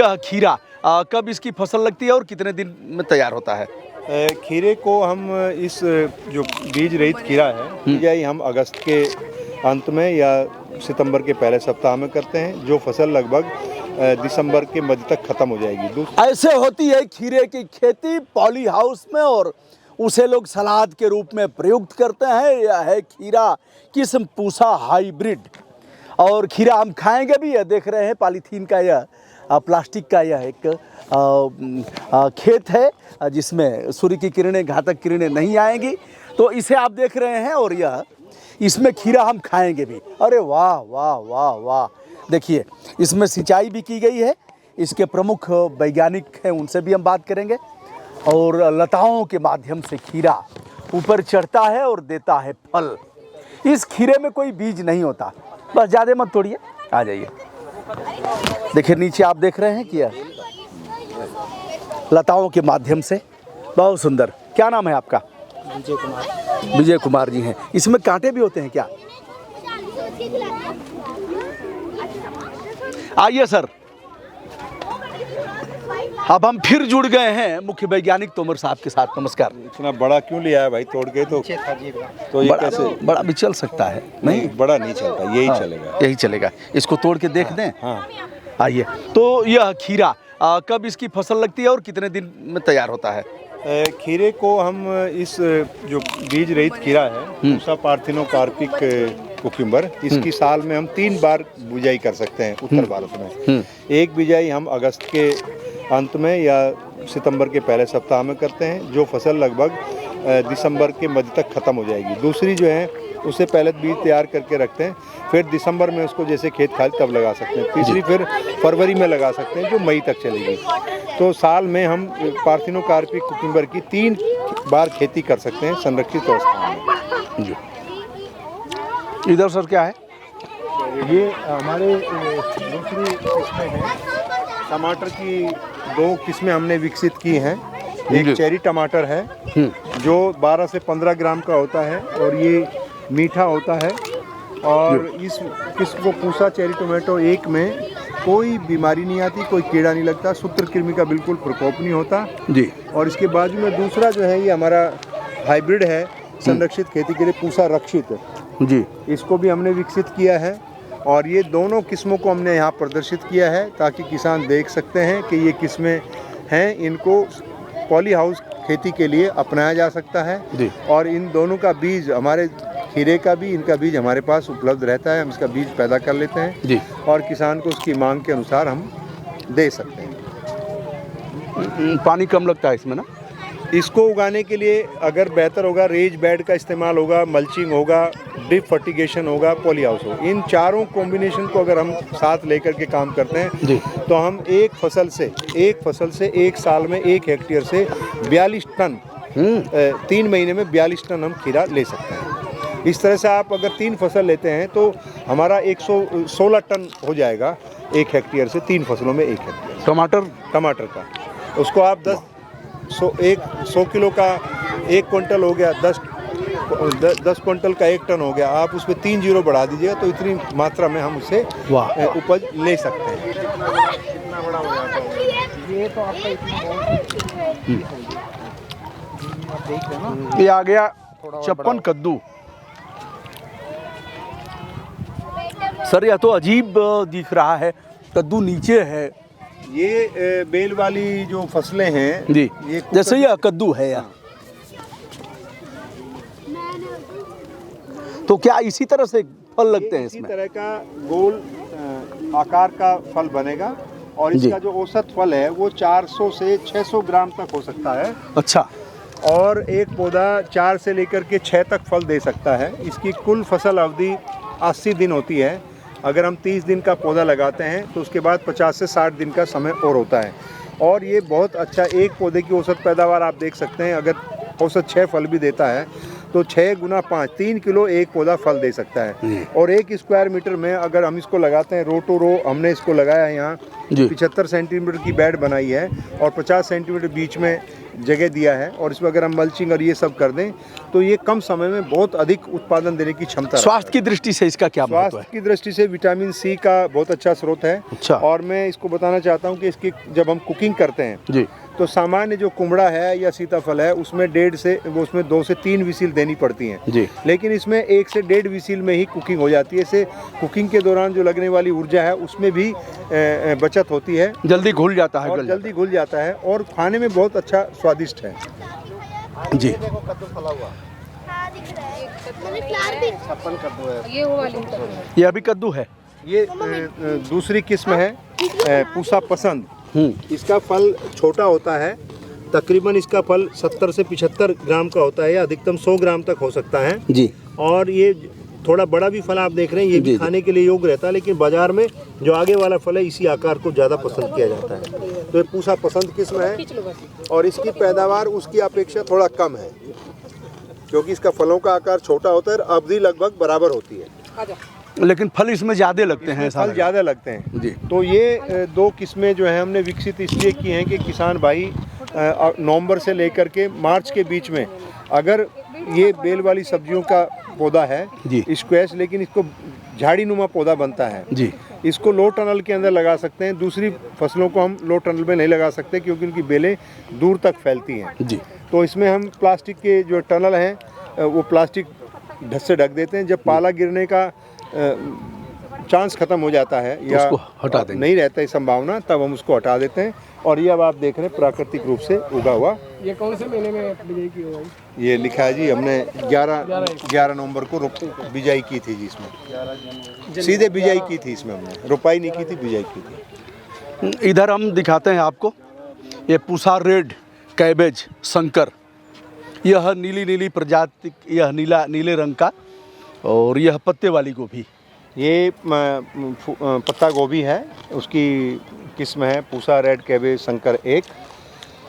यह खीरा कब इसकी फसल लगती है और कितने दिन में तैयार होता है? खीरे को हम इस जो बीज रहित खीरा है बिजाई हम अगस्त के अंत में या सितंबर के पहले सप्ताह में करते हैं, जो फसल लगभग दिसंबर के मध्य तक खत्म हो जाएगी। ऐसे होती है खीरे की खेती पॉली हाउस में और उसे लोग सलाद के रूप में प्रयुक्त करते हैं। यह है खीरा किस्म पूसा हाइब्रिड और खीरा हम खाएंगे भी। यह देख रहे हैं पॉलीथीन का यह प्लास्टिक का यह एक खेत है जिसमें सूर्य की किरणें घातक किरणें नहीं आएंगी, तो इसे आप देख रहे हैं और यह इसमें खीरा हम खाएंगे भी। अरे वाह वाह वाह वाह, देखिए इसमें सिंचाई भी की गई है। इसके प्रमुख वैज्ञानिक हैं, उनसे भी हम बात करेंगे। और लताओं के माध्यम से खीरा ऊपर चढ़ता है और देता है फल। इस खीरे में कोई बीज नहीं होता, बस ज़्यादा मत तोड़िए, आ जाइए। देखिए नीचे आप देख रहे हैं कि लताओं के माध्यम से बहुत सुंदर। क्या नाम है आपका? विजय कुमार। विजय कुमार जी हैं। इसमें कांटे भी होते हैं क्या? आइए सर, अब हम फिर जुड़ गए हैं मुख्य वैज्ञानिक तोमर साहब के साथ। नमस्कार। इतना बड़ा क्यों लिया है भाई तोड़ के? तो ये कैसे बड़ा भी चल सकता है? नहीं, बड़ा नहीं चलता, यही चलेगा। यही चलेगा। इसको तोड़ के देख दें। हाँ। आइए, तो यह खीरा कब इसकी फसल लगती है और कितने दिन में तैयार होता है? खीरे को हम इस जो बीज रहित खीरा है पूसा पार्थिनोकार्पिक कुकुम्बर, इसकी साल में हम 3 बार बिजाई कर सकते हैं उत्तर भारत में। एक बिजाई हम अगस्त के अंत में या सितंबर के पहले सप्ताह में करते हैं, जो फसल लगभग दिसंबर के मध्य तक खत्म हो जाएगी। दूसरी जो है उससे पहले बीज तैयार करके रखते हैं, फिर दिसंबर में उसको जैसे खेत खाली तब लगा सकते हैं। तीसरी फिर फरवरी में लगा सकते हैं, जो मई तक चलेगी। तो साल में हम पार्थिनोकार्पिक कुकुम्बर की 3 बार खेती कर सकते हैं संरक्षित अवस्था में। जी, इधर सर क्या है? ये हमारे दूसरी किस्में हैं। टमाटर की 2 किस्में हमने विकसित की हैं। एक चेरी टमाटर है जो 12 से 15 ग्राम का होता है और ये मीठा होता है। और इस किस्म को पूसा चेरी टोमेटो 1 में कोई बीमारी नहीं आती, कोई कीड़ा नहीं लगता, सूत्रकृमि का बिल्कुल प्रकोप नहीं होता जी। और इसके बाजू में दूसरा जो है ये हमारा हाइब्रिड है संरक्षित खेती के लिए, पूसा रक्षित जी। इसको भी हमने विकसित किया है और ये दोनों किस्मों को हमने यहाँ प्रदर्शित किया है ताकि किसान देख सकते हैं कि ये किस्में हैं, इनको पॉली हाउस खेती के लिए अपनाया जा सकता है। और इन दोनों का बीज, हमारे खीरे का भी इनका बीज हमारे पास उपलब्ध रहता है, हम इसका बीज पैदा कर लेते हैं जी। और किसान को उसकी मांग के अनुसार हम दे सकते हैं। पानी कम लगता है इसमें ना? इसको उगाने के लिए अगर बेहतर होगा रेज बेड का इस्तेमाल होगा, मल्चिंग होगा, ड्रिप फर्टिगेशन होगा, पॉली हाउस होगा। इन चारों कॉम्बिनेशन को अगर हम साथ लेकर के काम करते हैं जी, तो हम एक फसल से एक साल में 1 हेक्टेयर से 42 टन 3 महीने में 42 टन हम खीरा ले सकते हैं। इस तरह से आप अगर 3 फसल लेते हैं तो हमारा 116 टन हो जाएगा 1 हेक्टेयर से, 3 फसलों में 1 हेक्टेयर। टमाटर का उसको आप 100 किलो का 1 क्विंटल हो गया, 10 क्विंटल का 1 टन हो गया। आप उसमें 3 जीरो बढ़ा दीजिएगा तो इतनी मात्रा में हम उससे उपज ले सकते हैं। कितना बड़ा हो जाता है ये तो आपका ये आ गया 56 कद्दू। सर यह तो अजीब दिख रहा है, कद्दू नीचे है। ये बेल वाली जो फसलें हैं जी, ये जैसे यह कद्दू है या तो क्या इसी तरह से फल लगते हैं इसमें? इसी तरह का गोल आकार का फल बनेगा और इसका जो औसत फल है वो 400 से 600 ग्राम तक हो सकता है। अच्छा। और एक पौधा 4 से लेकर के 6 तक फल दे सकता है। इसकी कुल फसल अवधि 80 दिन होती है। अगर हम 30 दिन का पौधा लगाते हैं तो उसके बाद 50 से 60 दिन का समय और होता है। और ये बहुत अच्छा, एक पौधे की औसत पैदावार आप देख सकते हैं, अगर औसत 6 फल भी देता है तो 6 गुना 5 3 किलो एक पौधा फल दे सकता है। और 1 स्क्वायर मीटर में अगर हम इसको लगाते हैं, रो टू रो हमने इसको लगाया है यहाँ, 75 सेंटीमीटर की बेड बनाई है और 50 सेंटीमीटर बीच में जगह दिया है, और इसमें अगर हम मल्चिंग और ये सब कर दें तो ये कम समय में बहुत अधिक उत्पादन देने की क्षमता है। स्वास्थ्य की दृष्टि से इसका क्या महत्व है? स्वास्थ्य की दृष्टि से विटामिन सी का बहुत अच्छा स्रोत है। अच्छा। और मैं इसको बताना चाहता हूँ कि इसकी जब हम कुकिंग करते हैं जी, तो सामान्य जो कुमड़ा है या सीताफल है उसमें 2 से 3 विसील देनी पड़ती हैं जी। लेकिन इसमें 1 से 1.5 विसील में ही कुकिंग हो जाती है। इससे कुकिंग के दौरान जो लगने वाली ऊर्जा है उसमें भी बचत होती है, जल्दी घुल जाता है, और जल्दी घुल जाता है और खाने में बहुत अच्छा स्वादिष्ट है। जी। ये अभी कद्दू है। ये दूसरी किस्म है पूसा पसंद। इसका फल छोटा होता है, तकरीबन इसका फल 70 से 75 ग्राम का होता है या अधिकतम 100 ग्राम तक हो सकता है जी। और ये थोड़ा बड़ा भी फल आप देख रहे हैं, ये भी खाने के लिए योग्य रहता है, लेकिन बाजार में जो आगे वाला फल है इसी आकार को ज़्यादा पसंद किया जाता है। तो ये पूसा पसंद किस्म है और इसकी पैदावार उसकी अपेक्षा थोड़ा कम है क्योंकि इसका फलों का आकार छोटा होता है और अवधि लगभग बराबर होती है, लेकिन फल इसमें ज़्यादा लगते हैं। फल ज़्यादा लगते हैं जी। तो ये 2 किस्में जो है हमने विकसित इसलिए की हैं कि किसान भाई नवंबर से लेकर के मार्च के बीच में, अगर ये बेल वाली सब्जियों का पौधा है स्क्वैश, लेकिन इसको झाड़ी नुमा पौधा बनता है जी, इसको लो टनल के अंदर लगा सकते हैं। दूसरी फसलों को हम लो टनल में नहीं लगा सकते क्योंकि उनकी बेलें दूर तक फैलती हैं जी। तो इसमें हम प्लास्टिक के जो टनल हैं वो प्लास्टिक ढक से ढक देते हैं। जब पाला गिरने का चांस खत्म हो जाता है या उसको हटा देंगे, नहीं रहता है संभावना, तब हम उसको हटा देते हैं। और ये अब आप देख रहे हैं प्राकृतिक रूप से उगा हुआ। ये कौन से महीने में बिजाई की होगी? ये लिखा है जी, हमने 11 नवंबर को बिजाई की थी जी, इसमें सीधे बिजाई की थी, इसमें हमने रुपाई नहीं की थी, बिजाई की थी। इधर हम दिखाते हैं आपको, ये पूसा रेड कैबेज शंकर, यह नीली नीली प्रजाति, यह नीले रंग का, और यह पत्ते वाली गोभी, ये पत्ता गोभी है, उसकी किस्म है पूसा रेड कैबेज शंकर 1।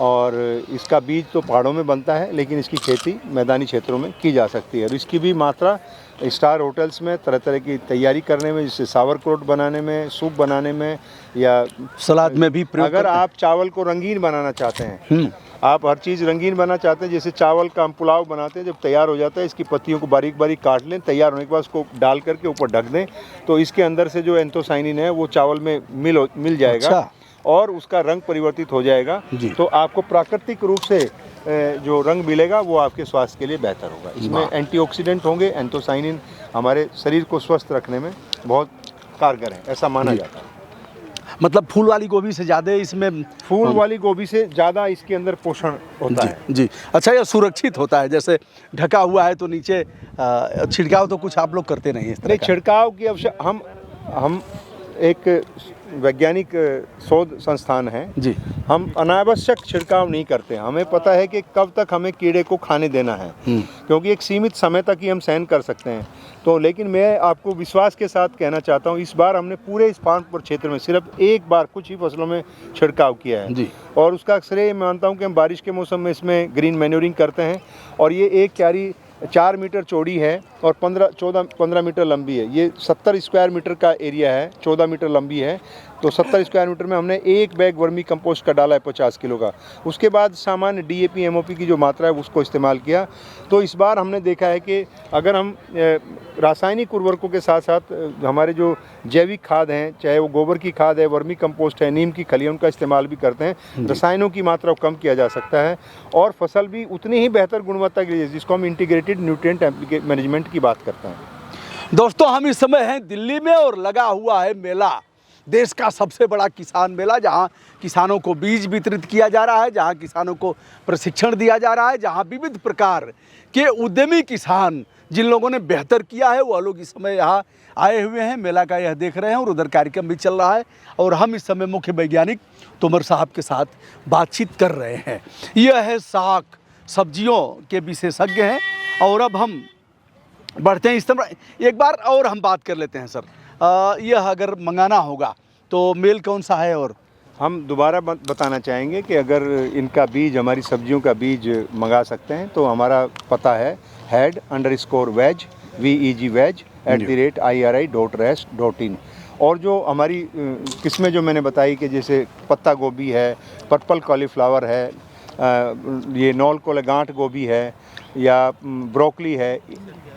और इसका बीज तो पहाड़ों में बनता है लेकिन इसकी खेती मैदानी क्षेत्रों में की जा सकती है और इसकी भी मात्रा स्टार होटल्स में तरह तरह की तैयारी करने में, जैसे सावरक्रोट बनाने में, सूप बनाने में या सलाद में भी प्रयोग अगर आप चावल को रंगीन बनाना चाहते हैं, आप हर चीज़ रंगीन बनाना चाहते हैं, जैसे चावल का हम पुलाव बनाते हैं, जब तैयार हो जाता है इसकी पत्तियों को बारीक बारीक काट लें, तैयार होने के बाद उसको डाल करके ऊपर ढक दें तो इसके अंदर से जो एंथोसाइनिन है वो चावल में मिल जाएगा। अच्छा। और उसका रंग परिवर्तित हो जाएगा तो आपको प्राकृतिक रूप से जो रंग मिलेगा वो आपके स्वास्थ्य के लिए बेहतर होगा। इसमें एंटीऑक्सीडेंट होंगे, एंथोसाइनिन हमारे शरीर को स्वस्थ रखने में बहुत कारगर है, ऐसा माना जाता है। मतलब फूल वाली गोभी से ज़्यादा इसमें, फूल वाली गोभी से ज़्यादा इसके अंदर पोषण होता है जी। अच्छा, यह सुरक्षित होता है, जैसे ढका हुआ है तो नीचे छिड़काव तो कुछ आप लोग करते नहीं इस तरह नहीं, का? छिड़काव की आवश्यक, हम एक वैज्ञानिक शोध संस्थान है जी। हम अनावश्यक छिड़काव नहीं करते। हमें पता है कि कब तक हमें कीड़े को खाने देना है क्योंकि एक सीमित समय तक ही हम सहन कर सकते हैं। तो लेकिन मैं आपको विश्वास के साथ कहना चाहता हूँ, इस बार हमने पूरे इस फार्म क्षेत्र में सिर्फ एक बार कुछ ही फसलों में छिड़काव किया है जी। और उसका श्रेय मानता हूँ कि हम बारिश के मौसम में इसमें ग्रीन मैन्योरिंग करते हैं। और ये एक क्यारी 4 मीटर चौड़ी है और 15 मीटर लंबी है। ये 70 स्क्वायर मीटर का एरिया है, 14 मीटर लंबी है। तो 70 स्क्वायर मीटर में हमने एक बैग वर्मी कंपोस्ट का डाला है 50 किलो का। उसके बाद सामान्य DAP MOP की जो मात्रा है उसको इस्तेमाल किया। तो इस बार हमने देखा है कि अगर हम रासायनिक उर्वरकों के साथ साथ हमारे जो जैविक खाद हैं, चाहे वो गोबर की खाद है, वर्मी कंपोस्ट है, नीम की खली, उनका इस्तेमाल भी करते हैं, रसायनों की मात्रा को कम किया जा सकता है और फसल भी उतनी ही बेहतर गुणवत्ता की, जिसको हम इंटीग्रेटेड न्यूट्रिएंट मैनेजमेंट की बात करते हैं। दोस्तों, हम इस समय हैं दिल्ली में और लगा हुआ है मेला, देश का सबसे बड़ा किसान मेला, जहां किसानों को बीज वितरित किया जा रहा है, जहां किसानों को प्रशिक्षण दिया जा रहा है, जहां विविध प्रकार के उद्यमी किसान जिन लोगों ने बेहतर किया है वो लोग इस समय यहाँ आए हुए हैं, मेला का यह देख रहे हैं और उधर कार्यक्रम भी चल रहा है। और हम इस समय मुख्य वैज्ञानिक तोमर साहब के साथ बातचीत कर रहे हैं। यह है साग सब्जियों के विशेषज्ञ हैं और अब हम बढ़ते हैं इस समय, एक बार और हम बात कर लेते हैं सर। यह अगर मंगाना होगा तो मेल कौन सा है और हम दोबारा बताना चाहेंगे कि अगर इनका बीज, हमारी सब्जियों का बीज मंगा सकते हैं तो हमारा पता है head_veg veg@iri.rest.in। और जो हमारी किस्में जो मैंने बताई कि जैसे पत्ता गोभी है, पर्पल कॉलीफ्लावर है, ये नॉल कोले गांठ गोभी है, या ब्रोकली है,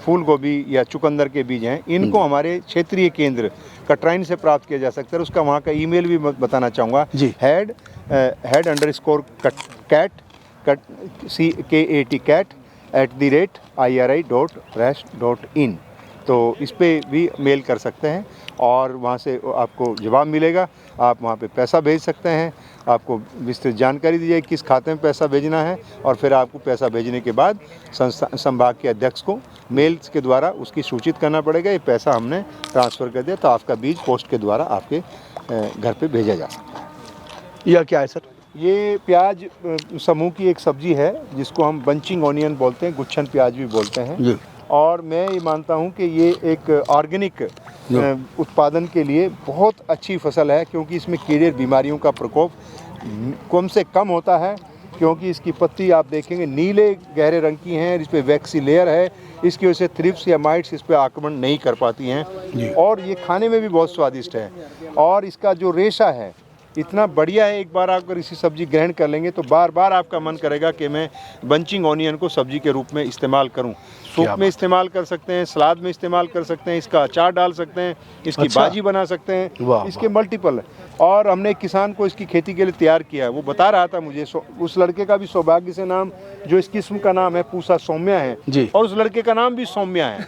फूल गोभी या चुकंदर के बीज हैं, इनको हमारे क्षेत्रीय केंद्र कटराइन से प्राप्त किया जा सकता है। उसका वहाँ का ईमेल भी बताना चाहूँगा जी, head_cat@iri.rest.in। तो इस पे भी मेल कर सकते हैं और वहाँ से आपको जवाब मिलेगा। आप वहाँ पे पैसा भेज सकते हैं, आपको विस्तृत जानकारी दी जाएगी किस खाते में पैसा भेजना है, और फिर आपको पैसा भेजने के बाद संभाग के अध्यक्ष को मेल के द्वारा उसकी सूचित करना पड़ेगा, ये पैसा हमने ट्रांसफ़र कर दिया, तो आपका बीज पोस्ट के द्वारा आपके घर पे भेजा जा सकता है। यह क्या है सर? ये प्याज समूह की एक सब्जी है जिसको हम बंचिंग ऑनियन बोलते हैं, गुच्छन प्याज भी बोलते हैं। और मैं ये मानता हूँ कि ये एक ऑर्गेनिक उत्पादन के लिए बहुत अच्छी फसल है, क्योंकि इसमें कीड़े बीमारियों का प्रकोप कम से कम होता है, क्योंकि इसकी पत्ती आप देखेंगे नीले गहरे रंग की हैं, इस पर वैक्सी लेयर है, इसकी वजह से थ्रिप्स या माइट्स इस पर आक्रमण नहीं कर पाती हैं, और ये खाने में भी बहुत स्वादिष्ट है। और इसका जो रेशा है इतना बढ़िया है, एक बार आप अगर इसी सब्जी ग्रहण कर लेंगे तो बार बार आपका मन करेगा कि मैं बंचिंग ऑनियन को सब्जी के रूप में इस्तेमाल करूं। सूप में इस्तेमाल कर सकते हैं, सलाद में इस्तेमाल कर सकते हैं, इसका अचार डाल सकते हैं, इसकी भाजी बना सकते हैं, इसके मल्टीपल है। और हमने एक किसान को इसकी खेती के लिए तैयार किया है, वो बता रहा था मुझे, उस लड़के का भी सौभाग्य से नाम, जो इस किस्म का नाम है पूसा सौम्या है, और उस लड़के का नाम भी सौम्या है,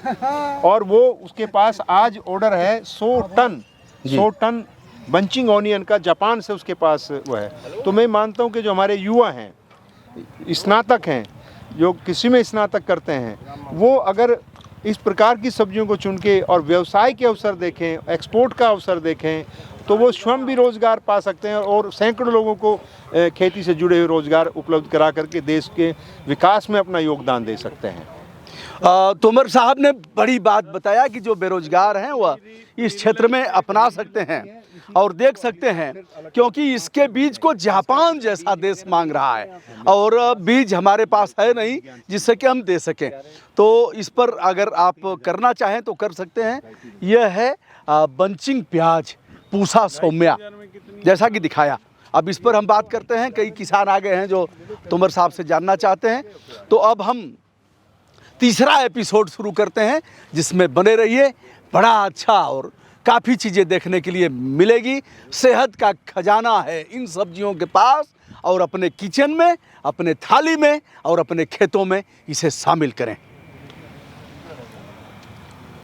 और वो उसके पास आज ऑर्डर है 100 टन बंचिंग ऑनियन का, जापान से उसके पास वो है। तो मैं मानता हूँ कि जो हमारे युवा हैं, स्नातक हैं, जो कृषि में स्नातक करते हैं, वो अगर इस प्रकार की सब्जियों को चुन के और व्यवसाय के अवसर देखें, एक्सपोर्ट का अवसर देखें, तो वो स्वयं भी रोज़गार पा सकते हैं और सैकड़ों लोगों को खेती से जुड़े हुए रोज़गार उपलब्ध करा करके देश के विकास में अपना योगदान दे सकते हैं। तोमर साहब ने बड़ी बात बताया कि जो बेरोजगार हैं वह इस क्षेत्र में अपना सकते हैं और देख सकते हैं, क्योंकि इसके बीज को जापान जैसा देश मांग रहा है और बीज हमारे पास है नहीं जिससे कि हम दे सकें। तो इस पर अगर आप करना चाहें तो कर सकते हैं। यह है बंचिंग प्याज पूसा सौम्या, जैसा कि दिखाया। अब इस पर हम बात करते हैं, कई किसान आ गए हैं जो तोमर साहब से जानना चाहते हैं। तो अब हम तीसरा एपिसोड शुरू करते हैं, जिसमें बने रहिए। बड़ा अच्छा और काफ़ी चीज़ें देखने के लिए मिलेगी। सेहत का खजाना है इन सब्जियों के पास, और अपने किचन में, अपने थाली में और अपने खेतों में इसे शामिल करें।